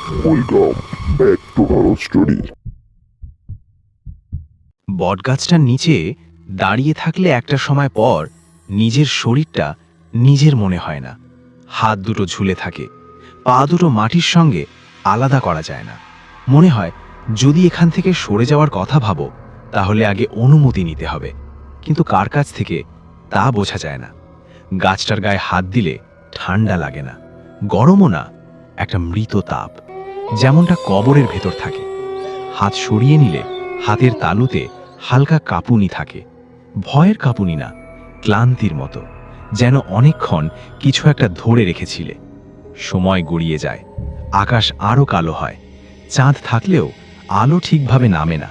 Welcome back to our story. বটগাছটার নিচে দাঁড়িয়ে থাকলে একটা সময় পর নিজের শরীরটা নিজের মনে হয় না। হাত দুটো ঝুলে থাকে, পা দুটো মাটির সঙ্গে আলাদা করা যায় না। মনে হয় যদি এখান থেকে সরে যাওয়ার কথা ভাবো তাহলে আগে অনুমতি নিতে হবে, কিন্তু কার কাছ থেকে তা বোঝা যায় না। গাছটার গায়ে হাত দিলে ঠান্ডা লাগে না, গরমও না, একটা মৃত তাপ, যেমনটা কবরের ভেতর থাকে। হাত সরিয়ে নিলে হাতের তালুতে হালকা কাঁপুনি থাকে, ভয়ের কাঁপুনি না, ক্লান্তির মতো, যেন অনেকক্ষণ কিছু একটা ধরে রেখেছিলে। সময় গড়িয়ে যায়, আকাশ আরও কালো হয়, চাঁদ থাকলেও আলো ঠিকভাবে নামে না।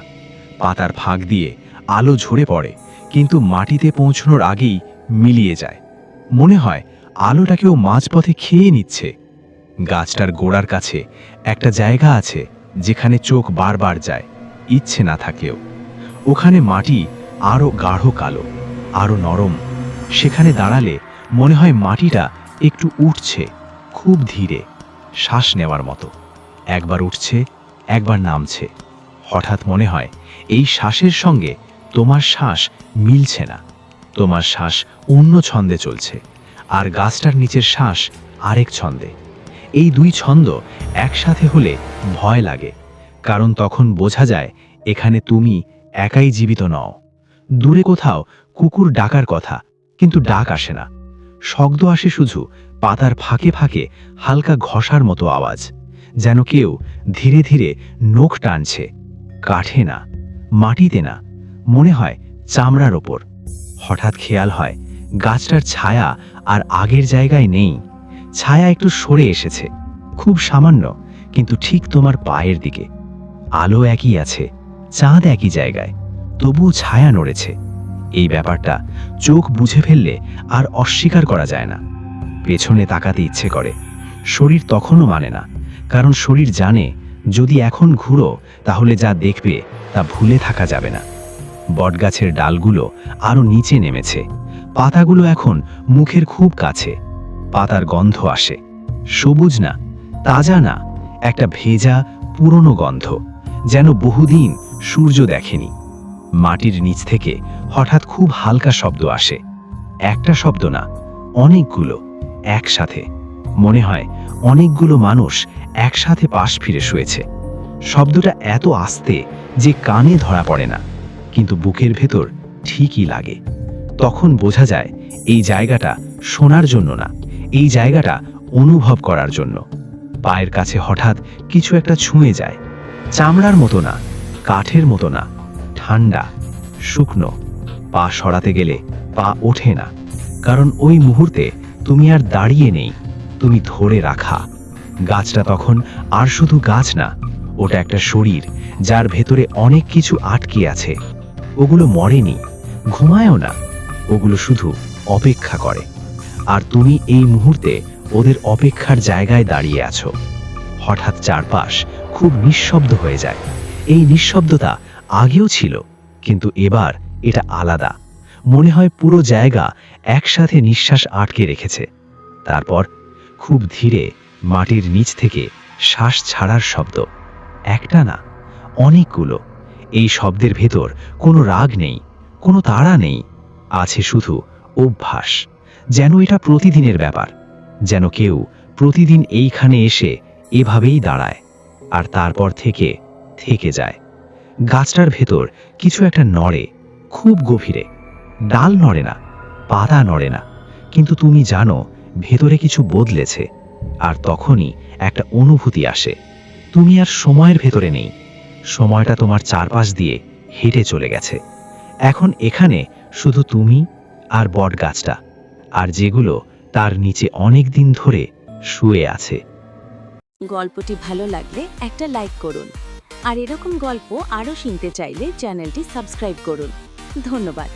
পাতার ফাঁক দিয়ে আলো ঝরে পড়ে, কিন্তু মাটিতে পৌঁছানোর আগেই মিলিয়ে যায়। মনে হয় আলোটা কেউ মাঝপথে খেয়ে নিচ্ছে। গাছটার গোড়ার কাছে একটা জায়গা আছে যেখানে চোখ বারবার যায়, ইচ্ছে না থাকলেও। ওখানে মাটি আরও গাঢ় কালো, আরও নরম। সেখানে দাঁড়ালে মনে হয় মাটিটা একটু উঠছে, খুব ধীরে, শ্বাস নেওয়ার মতো। একবার উঠছে, একবার নামছে। হঠাৎ মনে হয় এই শ্বাসের সঙ্গে তোমার শ্বাস মিলছে না। তোমার শ্বাস অন্য ছন্দে চলছে, আর গাছটার নিচের শ্বাস আরেক ছন্দে। এই দুই ছন্দ একসাথে হলে ভয় লাগে, কারণ তখন বোঝা যায় এখানে তুমি একাই জীবিত নও। দূরে কোথাও কুকুর ডাকার কথা, কিন্তু ডাক আসে না। শব্দ আসে শুধু পাতার ফাঁকে ফাঁকে হালকা ঘষার মতো আওয়াজ, যেন কেউ ধীরে ধীরে নখ টানছে। কাঠে না, মাটিতে না, মনে হয় চামড়ার ওপর। হঠাৎ খেয়াল হয় গাছটার ছায়া আর আগের জায়গায় নেই। ছায়া একটু সরে এসেছে, খুব সামান্য, কিন্তু ঠিক তোমার পায়ের দিকে। আলো একই আছে, চাঁদ একই জায়গায়, তবুও ছায়া নড়েছে। এই ব্যাপারটা চোখ বুঝে ফেললে আর অস্বীকার করা যায় না। পেছনে তাকাতে ইচ্ছে করে, শরীর তখনও মানে না, কারণ শরীর জানে যদি এখন ঘুরো তাহলে যা দেখবে তা ভুলে থাকা যাবে না। বটগাছের ডালগুলো আরো নিচে নেমেছে, পাতাগুলো এখন মুখের খুব কাছে। পাতার গন্ধ আসে, সবুজ না, তাজা না, একটা ভেজা পুরনো গন্ধ, যেন বহুদিন সূর্য দেখেনি। মাটির নিচ থেকে হঠাৎ খুব হালকা শব্দ আসে, একটা শব্দ না, অনেকগুলো একসাথে। মনে হয় অনেকগুলো মানুষ একসাথে পাশ ফিরে শুয়েছে। শব্দটা এত আস্তে যে কানে ধরা পড়ে না, কিন্তু বুকের ভেতর ঠিকই লাগে। তখন বোঝা যায় এই জায়গাটা শোনার জন্য না, এই জায়গাটা অনুভব করার জন্য। পায়ের কাছে হঠাৎ কিছু একটা ছুঁয়ে যায়, চামড়ার মতো না, কাঠের মতো না, ঠান্ডা, শুকনো। পা সরাতে গেলে পা ওঠে না, কারণ ওই মুহূর্তে তুমি আর দাঁড়িয়ে নেই, তুমি ধরে রাখা। গাছটা তখন আর শুধু গাছ না, ওটা একটা শরীর যার ভেতরে অনেক কিছু আটকে আছে। ওগুলো মরেনি, ঘুমায়ও না, ওগুলো শুধু অপেক্ষা করে। আর তুমি এই মুহূর্তে ওদের অপেক্ষার জায়গায় দাঁড়িয়ে আছো। হঠাৎ চারপাশ খুব নিঃশব্দ হয়ে যায়। এই নিঃশব্দতা আগেও ছিল, কিন্তু এবার এটা আলাদা। মনে হয় পুরো জায়গা একসাথে নিঃশ্বাস আটকে রেখেছে। তারপর খুব ধীরে মাটির নিচ থেকে শ্বাস ছাড়ার শব্দ, একটা না, অনেকগুলো। এই শব্দের ভেতর কোনো রাগ নেই, কোনো তাড়া নেই, আছে শুধু অভ্যাস। যেন এটা প্রতিদিনের ব্যাপার, যেন কেউ প্রতিদিন এইখানে এসে এভাবেই দাঁড়ায়, আর তারপর থেকে থেকে যায়। গাছটার ভেতর কিছু একটা নড়ে, খুব গভীরে। ডাল নড়ে না, পাতা নড়ে না, কিন্তু তুমি জানো ভেতরে কিছু বদলেছে। আর তখনই একটা অনুভূতি আসে, তুমি আর সময়ের ভেতরে নেই, সময়টা তোমার চারপাশ দিয়ে হেঁটে চলে গেছে। এখন এখানে শুধু তুমি আর বট গাছটা, আর যেগুলো তার নিচে অনেক দিন ধরে শুয়ে আছে। গল্পটি ভালো লাগলে একটা লাইক করুন, আর এরকম গল্প আরও শুনতে চাইলে চ্যানেলটি সাবস্ক্রাইব করুন। ধন্যবাদ।